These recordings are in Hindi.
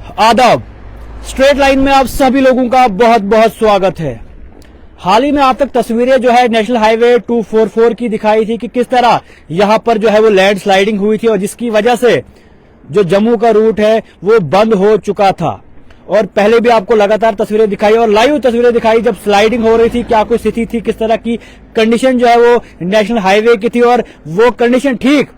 आदाब। स्ट्रेट लाइन में आप सभी लोगों का बहुत बहुत स्वागत है। हाल ही में आप तक तस्वीरें जो है नेशनल हाईवे 244 की दिखाई थी कि किस तरह यहां पर जो है वो लैंड स्लाइडिंग हुई थी और जिसकी वजह से जो जम्मू का रूट है वो बंद हो चुका था। और पहले भी आपको लगातार तस्वीरें दिखाई और लाइव तस्वीरें दिखाई जब स्लाइडिंग हो रही थी, क्या कोई स्थिति थी, किस तरह की कंडीशन जो है वो नेशनल हाईवे की थी। और वो कंडीशन ठीक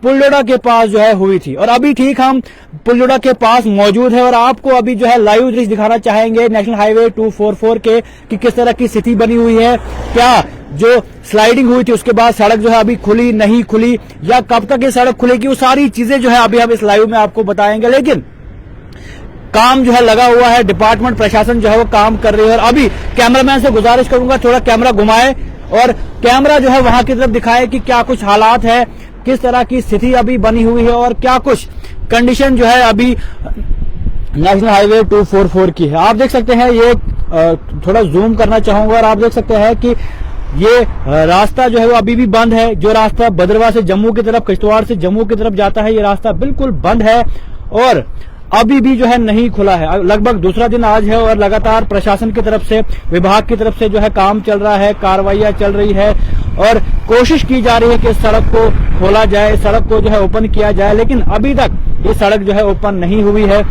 पुलडोडा के पास जो है हुई थी और अभी ठीक हम पुलडोडा के पास मौजूद है और आपको अभी जो है लाइव दृश्य दिखाना चाहेंगे नेशनल हाईवे 244 के कि किस तरह की स्थिति बनी हुई है। क्या जो स्लाइडिंग हुई थी उसके बाद सड़क जो है अभी खुली नहीं खुली या कब तक ये सड़क खुलेगी, वो सारी चीजें जो है अभी हम इस लाइव में आपको बताएंगे। लेकिन काम जो है लगा हुआ है, डिपार्टमेंट प्रशासन जो है वो काम कर रही है। और अभी कैमरामैन से गुजारिश करूंगा थोड़ा कैमरा घुमाए और कैमरा जो है वहां की तरफ दिखाए कि क्या कुछ हालात है, किस तरह की स्थिति अभी बनी हुई है और क्या कुछ कंडीशन जो है अभी नेशनल हाईवे 244 की है। आप देख सकते हैं, ये थोड़ा जूम करना चाहूंगा और आप देख सकते हैं कि ये रास्ता जो है वो अभी भी बंद है। जो रास्ता भद्रवाह से जम्मू की तरफ, किश्तवाड़ से जम्मू की तरफ जाता है, ये रास्ता बिल्कुल बंद है और अभी भी जो है नहीं खुला है। लगभग दूसरा दिन आज है और लगातार प्रशासन की तरफ से, विभाग की तरफ से जो है काम चल रहा है, कार्रवाइयां चल रही है और कोशिश की जा रही है कि इस सड़क को खोला जाए, सड़क को जो है ओपन किया जाए। लेकिन अभी तक ये सड़क जो है ओपन नहीं हुई है।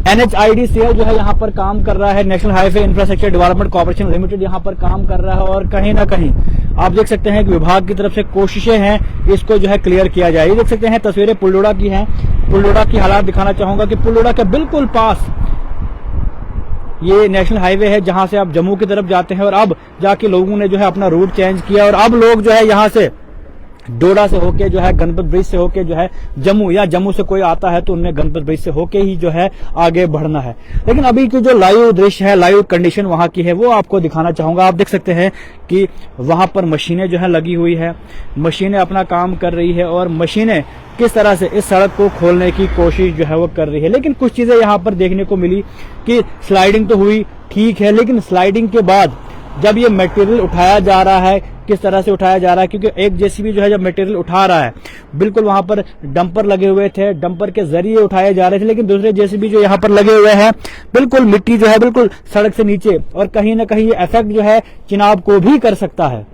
NHIDCL जो है यहाँ पर काम कर रहा है, national highway infrastructure development corporation limited यहाँ पर काम कर रहा है और कहीं ना कहीं आप देख सकते हैं कि विभाग की तरफ से कोशिशें हैं इसको जो है क्लियर किया जाए। ये देख सकते हैं तस्वीरें पुलडोडा की हैं। पुलडोडा की हालात दिखाना चाहूंगा कि पुलडोडा के बिल्कुल पास ये नेशनल हाईवे है जहां से आप जम्मू की तरफ जाते हैं और अब जाके लोगों ने जो है अपना रूट चेंज किया और अब लोग जो है यहाँ से डोडा से होके जो है गणपत ब्रिज से होके जो है जम्मू, या जम्मू से कोई आता है तो उन्हें गणपत ब्रिज से होके ही जो है आगे बढ़ना है। लेकिन अभी की जो लाइव दृश्य है, लाइव कंडीशन वहां की है, वो आपको दिखाना चाहूंगा। आप देख सकते हैं कि वहां पर मशीनें जो है लगी हुई है, मशीनें अपना काम कर रही है और मशीनें किस तरह से इस सड़क को खोलने की कोशिश जो है वो कर रही है। लेकिन कुछ चीजें यहाँ पर देखने को मिली कि स्लाइडिंग तो हुई ठीक है, लेकिन स्लाइडिंग के बाद जब ये मटेरियल उठाया जा रहा है, किस तरह से उठाया जा रहा है, क्योंकि एक जेसीबी जो है जब मटेरियल उठा रहा है, बिल्कुल वहां पर डंपर लगे हुए थे, डंपर के जरिए उठाए जा रहे थे। लेकिन दूसरे जेसीबी जो यहाँ पर लगे हुए हैं, बिल्कुल मिट्टी जो है बिल्कुल सड़क से नीचे, और कहीं ना कहीं ये इफेक्ट जो है चिनाब को भी कर सकता है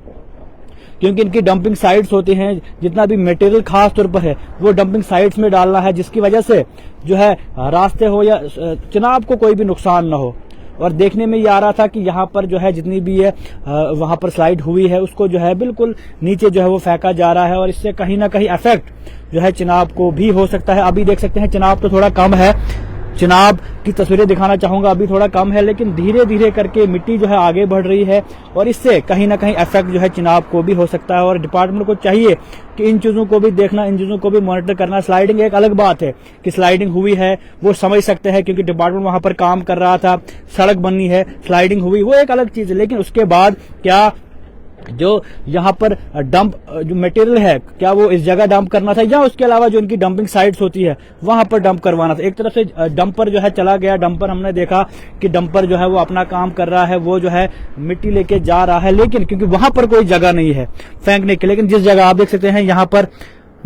क्योंकि इनकी डंपिंग साइट्स होती हैं। जितना भी मटेरियल खास तौर पर है वो डंपिंग साइट्स में डालना है, जिसकी वजह से जो है रास्ते हो या चिनाब को कोई भी नुकसान न हो। और देखने में ये आ रहा था कि यहाँ पर जो है जितनी भी है वहां पर स्लाइड हुई है उसको जो है बिल्कुल नीचे जो है वो फेंका जा रहा है और इससे कहीं ना कहीं इफेक्ट जो है चिनाब को भी हो सकता है। अभी देख सकते हैं चिनाब तो थोड़ा कम है, चिनाब की तस्वीरें दिखाना चाहूंगा, अभी थोड़ा कम है, लेकिन धीरे धीरे करके मिट्टी जो है आगे बढ़ रही है और इससे कहीं ना कहीं इफेक्ट जो है चिनाब को भी हो सकता है। और डिपार्टमेंट को चाहिए कि इन चीजों को भी देखना, इन चीजों को भी मॉनिटर करना। स्लाइडिंग एक अलग बात है कि स्लाइडिंग हुई है वो समझ सकते हैं क्योंकि डिपार्टमेंट वहां पर काम कर रहा था, सड़क बननी है, स्लाइडिंग हुई, वो एक अलग चीज है। लेकिन उसके बाद क्या जो यहाँ पर डंप जो मटेरियल है, क्या वो इस जगह डंप करना था या उसके अलावा जो इनकी डंपिंग साइट्स होती है वहां पर डंप करवाना था। एक तरफ से डंपर जो है चला गया, डंपर हमने देखा कि डंपर जो है वो अपना काम कर रहा है, वो जो है मिट्टी लेके जा रहा है, लेकिन क्योंकि वहां पर कोई जगह नहीं है फेंकने की। लेकिन जिस जगह आप देख सकते हैं यहाँ पर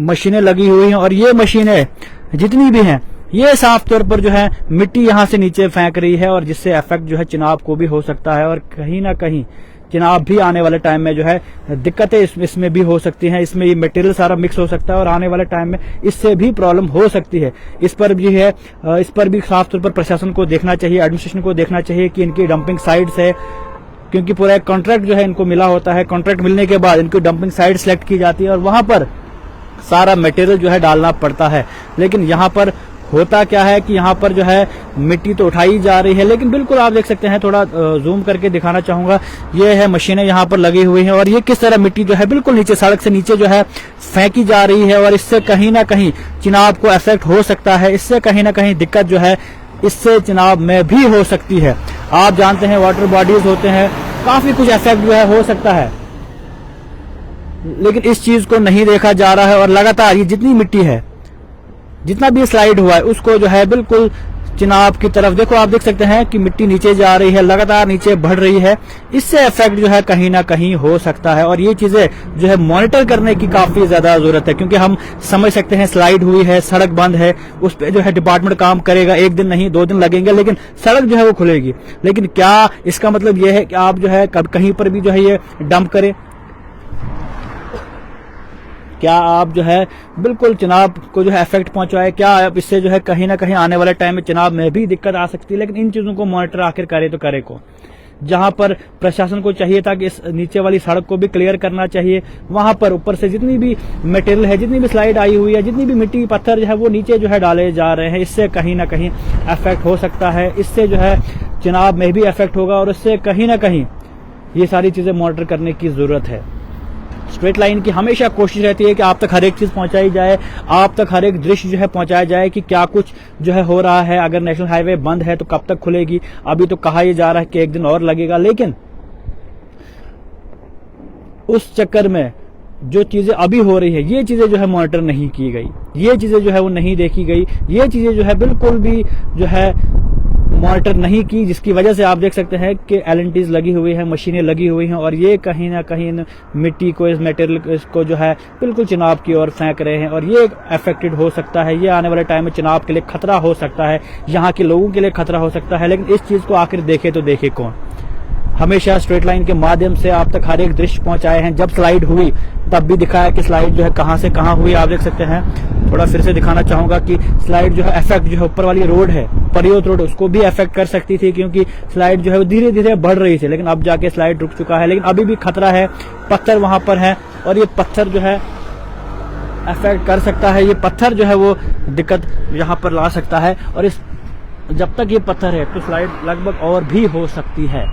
मशीनें लगी हुई हैं और ये मशीनें जितनी भी हैं ये साफ तौर पर जो है मिट्टी यहाँ से नीचे फेंक रही है और जिससे इफेक्ट जो है चिनाब को भी हो सकता है और कहीं ना कहीं चिनाब भी आने वाले टाइम में जो है दिक्कतें इसमें भी हो सकती हैं। इसमें ये मटेरियल सारा मिक्स हो सकता है और आने वाले टाइम में इससे भी प्रॉब्लम हो सकती है। इस पर भी है, इस पर भी खास तौर पर प्रशासन को देखना चाहिए, एडमिनिस्ट्रेशन को देखना चाहिए कि इनकी डंपिंग साइट्स है, क्योंकि पूरा एक कॉन्ट्रैक्ट जो है इनको मिला होता है। कॉन्ट्रैक्ट मिलने के बाद इनकी डंपिंग साइट सिलेक्ट की जाती है और वहां पर सारा मटेरियल जो है डालना पड़ता है। लेकिन यहाँ पर होता क्या है कि यहाँ पर जो है मिट्टी तो उठाई जा रही है, लेकिन बिल्कुल आप देख सकते हैं, थोड़ा जूम करके दिखाना चाहूंगा, ये है मशीनें यहाँ पर लगी हुई हैं और ये किस तरह मिट्टी जो है बिल्कुल नीचे, सड़क से नीचे जो है फेंकी जा रही है और इससे कहीं ना कहीं चिनाब को इफेक्ट हो सकता है। इससे कहीं ना कहीं दिक्कत जो है इससे चिनाब में भी हो सकती है। आप जानते हैं वाटर बॉडीज होते हैं, काफी कुछ इफेक्ट जो है हो सकता है, लेकिन इस चीज को नहीं देखा जा रहा है और लगातार ये जितनी मिट्टी है, जितना भी स्लाइड हुआ है उसको जो है बिल्कुल चिनाब की तरफ देखो, आप देख सकते हैं कि मिट्टी नीचे जा रही है, लगातार नीचे बढ़ रही है। इससे इफेक्ट जो है कहीं ना कहीं हो सकता है और ये चीजें जो है मॉनिटर करने की काफी ज्यादा जरूरत है, क्योंकि हम समझ सकते हैं स्लाइड हुई है, सड़क बंद है, उस पर जो है डिपार्टमेंट काम करेगा, 1 दिन नहीं 2 दिन लगेंगे, लेकिन सड़क जो है वो खुलेगी। लेकिन क्या इसका मतलब ये है कि आप जो है कहीं पर भी जो है ये डंप करें? क्या आप जो है बिल्कुल चिनाब को जो है इफेक्ट पहुंचाए? क्या आप इससे जो है कहीं ना कहीं आने वाले टाइम में चिनाब में भी दिक्कत आ सकती है? लेकिन इन चीजों को मॉनिटर आखिर करे तो करे को, जहां पर प्रशासन को चाहिए था कि इस नीचे वाली सड़क को भी क्लियर करना चाहिए, वहां पर ऊपर से जितनी भी मटेरियल है, जितनी भी स्लाइड आई हुई है, जितनी भी मिट्टी पत्थर जो है वो नीचे जो है डाले जा रहे हैं। इससे कहीं ना कहीं इफेक्ट हो सकता है, इससे जो है चिनाब में भी इफेक्ट होगा और इससे कहीं ना कहीं ये सारी चीजें मॉनिटर करने की जरूरत है। स्ट्रेट लाइन की हमेशा कोशिश रहती है कि आप तक हर एक चीज पहुंचाई जाए, आप तक हर एक दृश्य जो है पहुंचाया जाए कि क्या कुछ जो है हो रहा है। अगर नेशनल हाईवे बंद है तो कब तक खुलेगी? अभी तो कहा यह जा रहा है कि 1 दिन और लगेगा, लेकिन उस चक्कर में जो चीजें अभी हो रही है ये चीजें जो है मॉनिटर नहीं की गई, ये चीजें जो है वो नहीं देखी गई, ये चीजें जो है बिल्कुल भी जो है मॉनिटर नहीं की, जिसकी वजह से आप देख सकते हैं कि LNTs लगी हुई है, मशीनें लगी हुई हैं और ये कहीं ना कहीं मिट्टी को, इस मटेरियल को जो है बिल्कुल चिनाब की ओर फेंक रहे हैं और ये अफेक्टेड हो सकता है। ये आने वाले टाइम में चिनाब के लिए खतरा हो सकता है, यहाँ के लोगों के लिए खतरा हो सकता है। लेकिन इस चीज को आखिर देखे तो देखे कौन? हमेशा स्ट्रेट लाइन के माध्यम से आप तक हर एक दृश्य पहुंचाए हैं। जब स्लाइड हुई तब भी दिखाया कि स्लाइड जो है कहां से कहां हुई। आप देख सकते हैं, थोड़ा फिर से दिखाना चाहूंगा कि स्लाइड जो है इफेक्ट जो है ऊपर वाली रोड है परियोत रोड, उसको भी इफेक्ट कर सकती थी, क्योंकि स्लाइड जो है वो धीरे धीरे बढ़ रही थी, लेकिन अब जाके स्लाइड रुक चुका है। लेकिन अभी भी खतरा है, पत्थर वहां पर है और ये पत्थर जो है इफेक्ट कर सकता है। ये पत्थर जो है वो दिक्कत यहाँ पर ला सकता है और इस जब तक ये पत्थर है तो स्लाइड लगभग और भी हो सकती है।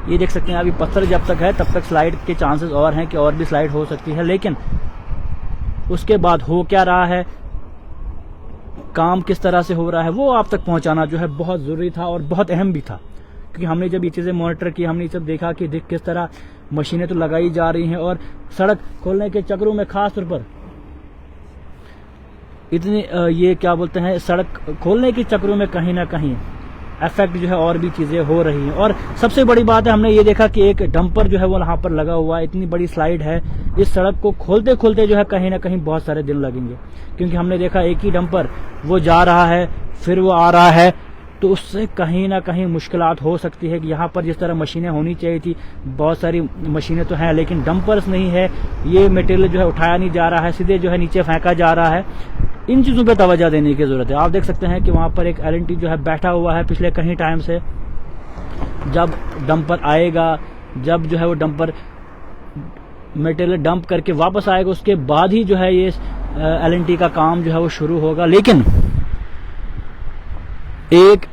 ये देख सकते हैं अभी पत्थर जब तक है तब तक स्लाइड के चांसेस और हैं कि और भी स्लाइड हो सकती है। लेकिन उसके बाद हो क्या रहा है, काम किस तरह से हो रहा है, वो आप तक पहुंचाना जो है बहुत जरूरी था और बहुत अहम भी था, क्योंकि हमने जब ये चीजें मॉनिटर की, हमने जब देखा कि किस तरह मशीनें तो लगाई जा रही हैं और सड़क खोलने के चक्रों में खास तौर पर इतनी ये क्या बोलते हैं, सड़क खोलने के चक्रों में कहीं ना कहीं इफेक्ट जो है और भी चीजें हो रही हैं। और सबसे बड़ी बात है, हमने ये देखा कि एक डंपर जो है वो यहाँ पर लगा हुआ है, इतनी बड़ी स्लाइड है, इस सड़क को खोलते खोलते जो है कहीं ना कहीं बहुत सारे दिन लगेंगे, क्योंकि हमने देखा एक ही डंपर वो जा रहा है फिर वो आ रहा है, तो उससे कहीं ना कहीं मुश्किलात हो सकती है कि यहाँ पर जिस तरह मशीनें होनी चाहिए थी, बहुत सारी मशीनें तो हैं लेकिन डंपर्स नहीं है, ये मटेरियल जो है उठाया नहीं जा रहा है, सीधे जो है नीचे फेंका जा रहा है। इन चीजों पे तवज्जो देने की जरूरत है। आप देख सकते हैं कि वहां पर एक LNT जो है बैठा हुआ है पिछले कहीं टाइम से। जब डंपर आएगा, जब जो है वो डंपर मटेरियल डंप करके वापस आएगा, उसके बाद ही जो है ये LNT का काम जो है वो शुरू होगा। लेकिन एक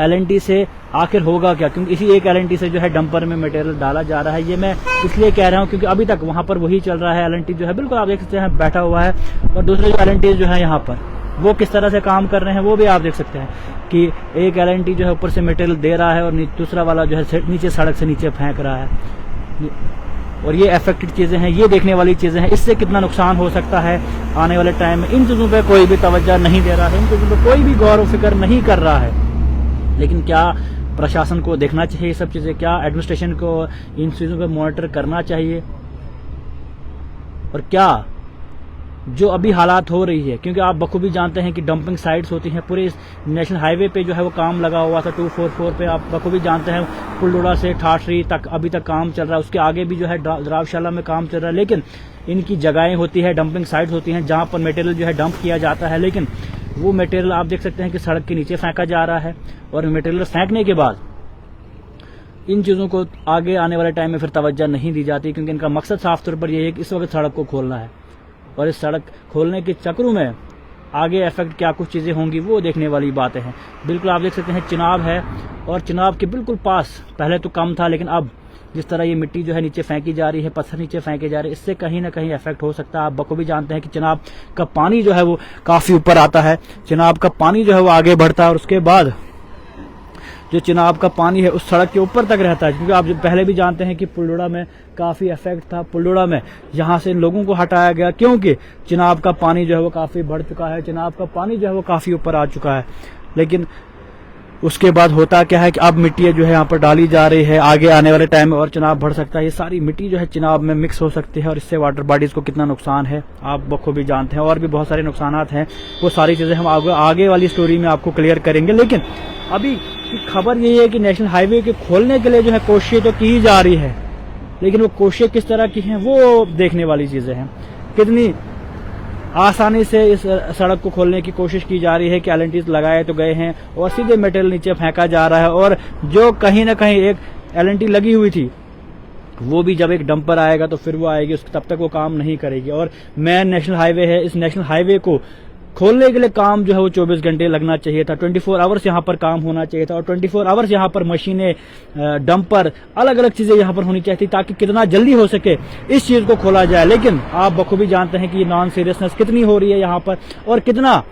LNT से आखिर होगा क्या, क्योंकि इसी एक LNT से जो है डंपर में मटेरियल डाला जा रहा है। ये मैं इसलिए कह रहा हूं क्योंकि अभी तक वहां पर वही चल रहा है। LNT जो है बिल्कुल आप देख सकते हैं बैठा हुआ है और दूसरे जो LNT जो है यहाँ पर वो किस तरह से काम कर रहे हैं वो भी आप देख सकते हैं कि एक LNT जो है ऊपर से मटेरियल दे रहा है और दूसरा वाला जो है नीचे सड़क से नीचे फेंक रहा है। और ये अफेक्टेड चीजें हैं, ये देखने वाली चीजें हैं। इससे कितना नुकसान हो सकता है आने वाले टाइम में, इन चीजों पे कोई भी तवज्जो नहीं दे रहा है, इन चीजों पे कोई भी गौर फिक्र नहीं कर रहा है। लेकिन क्या प्रशासन को देखना चाहिए ये सब चीजें, क्या एडमिनिस्ट्रेशन को इन चीजों पे मॉनिटर करना चाहिए, और क्या जो अभी हालात हो रही है, क्योंकि आप बखूबी जानते हैं कि डंपिंग साइट्स होती हैं पूरे नेशनल हाईवे पे जो है वो काम लगा हुआ था 244 पे। आप बखूबी जानते हैं पुलडोड़ा से ठाठरी तक अभी तक काम चल रहा है, उसके आगे भी जो है द्रावशाला में काम चल रहा है। लेकिन इनकी जगहें होती है, डंपिंग साइट्स होती हैं जहां पर मटेरियल जो है डंप किया जाता है, लेकिन वो मटेरियल आप देख सकते हैं कि सड़क के नीचे फेंका जा रहा है। और मटेरियल फेंकने के बाद इन चीजों को आगे आने वाले टाइम में फिर तवज्जो नहीं दी जाती, क्योंकि इनका मकसद साफ तौर पर यह है कि इस वक्त सड़क को खोलना है और इस सड़क खोलने के चक्रों में आगे इफेक्ट क्या कुछ चीजें होंगी वो देखने वाली बातें हैं। बिल्कुल आप देख सकते हैं चिनाब है और चिनाब के बिल्कुल पास पहले तो कम था, लेकिन अब जिस तरह ये मिट्टी जो है नीचे फेंकी जा रही है, पत्थर नीचे फेंके जा रहे हैं, इससे कहीं ना कहीं इफेक्ट हो सकता है। आप बखूबी जानते हैं कि चिनाब का पानी जो है वो काफी ऊपर आता है, चिनाब का पानी जो है वो आगे बढ़ता है और उसके बाद जो चिनाब का पानी है उस सड़क के ऊपर तक रहता है, क्योंकि आप पहले भी जानते हैं कि पुलडोड़ा में काफी इफेक्ट था। पुलडोड़ा में यहाँ से लोगों को हटाया गया क्योंकि चिनाब का पानी जो है वो काफी बढ़ चुका है, चिनाब का पानी जो है वो काफी ऊपर आ चुका है। लेकिन उसके बाद होता क्या है कि अब मिट्टी जो है यहाँ पर डाली जा रही है, आगे आने वाले टाइम में और चिनाब बढ़ सकता है। ये सारी मिट्टी जो है चिनाब में मिक्स हो सकती है और इससे वाटर बॉडीज को कितना नुकसान है आप बखूबी जानते हैं, और भी बहुत सारे नुकसानात हैं। वो सारी चीजें हम आगे वाली स्टोरी में आपको क्लियर करेंगे। लेकिन अभी की खबर यही है कि नेशनल हाईवे के खोलने के लिए जो है कोशिशें तो की जा रही है, लेकिन वो कोशिशें किस तरह की हैं वो देखने वाली चीजें हैं। कितनी आसानी से इस सड़क को खोलने की कोशिश की जा रही है कि एलएनटीज लगाए तो गए हैं और सीधे मेटेरियल नीचे फेंका जा रहा है, और जो कहीं ना कहीं एक एलएनटी लगी हुई थी वो भी जब एक डंपर आएगा तो फिर वो आएगी, तब तक वो काम नहीं करेगी। और मेन नेशनल हाईवे है, इस नेशनल हाईवे को खोलने के लिए काम जो है वो 24 घंटे लगना चाहिए था, 24 आवर्स यहाँ पर काम होना चाहिए था, और 24 आवर्स यहाँ पर मशीनें, डंपर, अलग अलग चीजें यहाँ पर होनी चाहिए थी ताकि कितना जल्दी हो सके इस चीज को खोला जाए। लेकिन आप बखूबी जानते हैं कि ये नॉन सीरियसनेस कितनी हो रही है यहाँ पर और कितना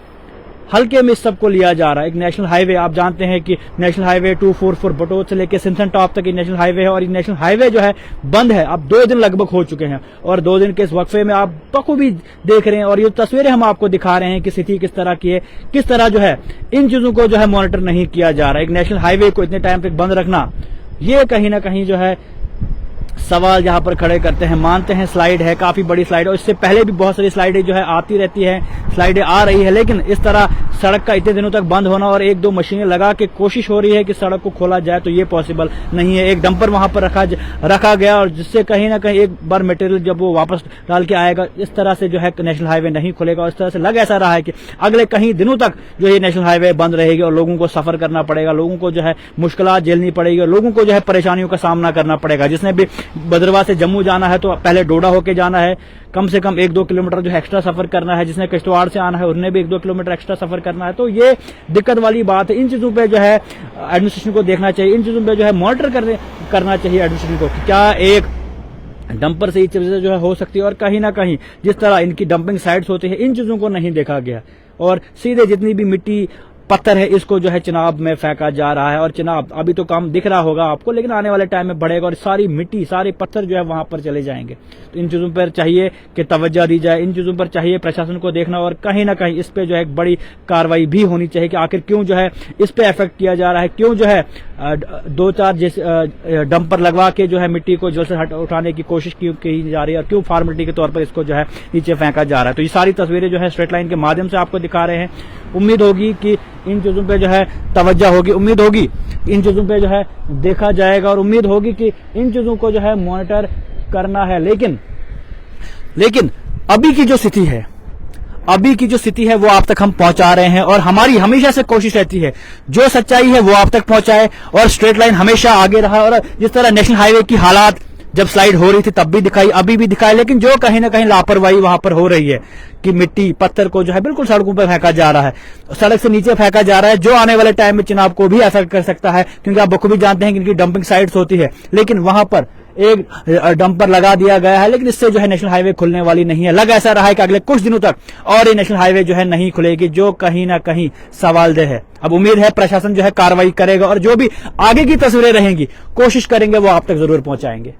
हल्के में इस सबको लिया जा रहा है। एक नेशनल हाईवे, आप जानते हैं कि नेशनल हाईवे 244 बटोत से लेकर सिंथन टॉप तक ये नेशनल हाईवे है, और ये नेशनल हाईवे जो है बंद है। अब 2 दिन लगभग हो चुके हैं और 2 दिन के इस वक्फे में आप बखूबी देख रहे हैं और ये तस्वीरें हम आपको दिखा रहे हैं कि स्थिति किस तरह की है, किस तरह जो है इन चीजों को जो है मॉनिटर नहीं किया जा रहा है। एक नेशनल हाईवे को इतने टाइम तक बंद रखना, ये कहीं ना कहीं जो है सवाल यहाँ पर खड़े करते हैं। मानते हैं स्लाइड है, काफी बड़ी स्लाइड, और इससे पहले भी बहुत सारी स्लाइडें जो है आती रहती है, स्लाइडें आ रही है, लेकिन इस तरह सड़क का इतने दिनों तक बंद होना और 1-2 मशीनें लगा के कोशिश हो रही है कि सड़क को खोला जाए, तो ये पॉसिबल नहीं है। एक डंपर वहां पर रखा गया और जिससे कहीं ना कहीं एक बार मटेरियल जब वो वापस डाल के आएगा, इस तरह से जो है नेशनल हाईवे नहीं खुलेगा। और इस तरह से लग ऐसा रहा है कि अगले कहीं दिनों तक जो ये नेशनल हाईवे बंद रहेगी और लोगों को सफर करना पड़ेगा, लोगों को जो है मुश्किलात झेलनी पड़ेगी और लोगों को जो है परेशानियों का सामना करना पड़ेगा। जिसने भी भद्रवाह से जम्मू जाना है तो पहले डोडा होके जाना है, कम से कम 1-2 किलोमीटर जो है एक्स्ट्रा सफर करना है। जिसने किश्तवाड़ से आना है उन्हें भी 1-2 किलोमीटर एक्स्ट्रा सफर करना है। तो ये दिक्कत वाली बात है। इन चीजों पे जो है एडमिनिस्ट्रेशन को देखना चाहिए, इन चीजों पे जो है मॉनिटर करना चाहिए एडमिनिस्ट्रेशन को कि क्या एक डंपर से ये चीजें जो है हो सकती है, और कहीं ना कहीं जिस तरह इनकी डंपिंग साइट्स होती है इन चीजों को नहीं देखा गया और सीधे जितनी भी मिट्टी पत्थर है इसको जो है चिनाब में फेंका जा रहा है। और चिनाब अभी तो काम दिख रहा होगा आपको, लेकिन आने वाले टाइम में बढ़ेगा और सारी मिट्टी, सारे पत्थर जो है वहां पर चले जाएंगे। तो इन चीजों पर चाहिए कि तवज्जो दी जाए, इन चीजों पर चाहिए प्रशासन को देखना, और कहीं ना कहीं इस पे जो है एक बड़ी कार्रवाई भी होनी चाहिए कि आखिर क्यों जो है इस पे इफेक्ट किया जा रहा है, क्यों जो है 2-4 डंपर लगवा के जो है मिट्टी को जल से उठाने की कोशिश की जा रही है, और क्यों फार्मेलिटी के तौर पर इसको जो है नीचे फेंका जा रहा है। तो ये सारी तस्वीरें जो है स्ट्रेट लाइन के माध्यम से आपको दिखा रहे हैं। उम्मीद होगी कि इन चीजों पे जो है तवज्जो होगी, उम्मीद होगी इन चीजों पे जो है देखा जाएगा, और उम्मीद होगी कि इन चीजों को जो है मॉनिटर करना है। लेकिन अभी की जो स्थिति है वो आप तक हम पहुंचा रहे हैं, और हमारी हमेशा से कोशिश रहती है जो सच्चाई है वो आप तक पहुंचाए, और स्ट्रेट लाइन हमेशा आगे रहा। और जिस तरह नेशनल हाईवे की हालात जब स्लाइड हो रही थी तब भी दिखाई, अभी भी दिखाई, लेकिन जो कहीं ना कहीं लापरवाही वहां पर हो रही है कि मिट्टी पत्थर को जो है बिल्कुल सड़कों पर फेंका जा रहा है, सड़क से नीचे फेंका जा रहा है, जो आने वाले टाइम में चिनाब को भी अफेक्ट कर सकता है, क्योंकि आप बखूबी जानते हैं कि इनकी डंपिंग साइट्स होती है। लेकिन वहां पर एक डंपर लगा दिया गया है, लेकिन इससे जो है नेशनल हाईवे खुलने वाली नहीं है। लग ऐसा रहा है कि अगले कुछ दिनों तक और ये नेशनल हाईवे जो है नहीं खुलेगी, जो कहीं ना कहीं सवालदेह है। अब उम्मीद है प्रशासन जो है कार्रवाई करेगा, और जो भी आगे की तस्वीरें रहेंगी कोशिश करेंगे वो आप तक जरूर पहुंचाएंगे।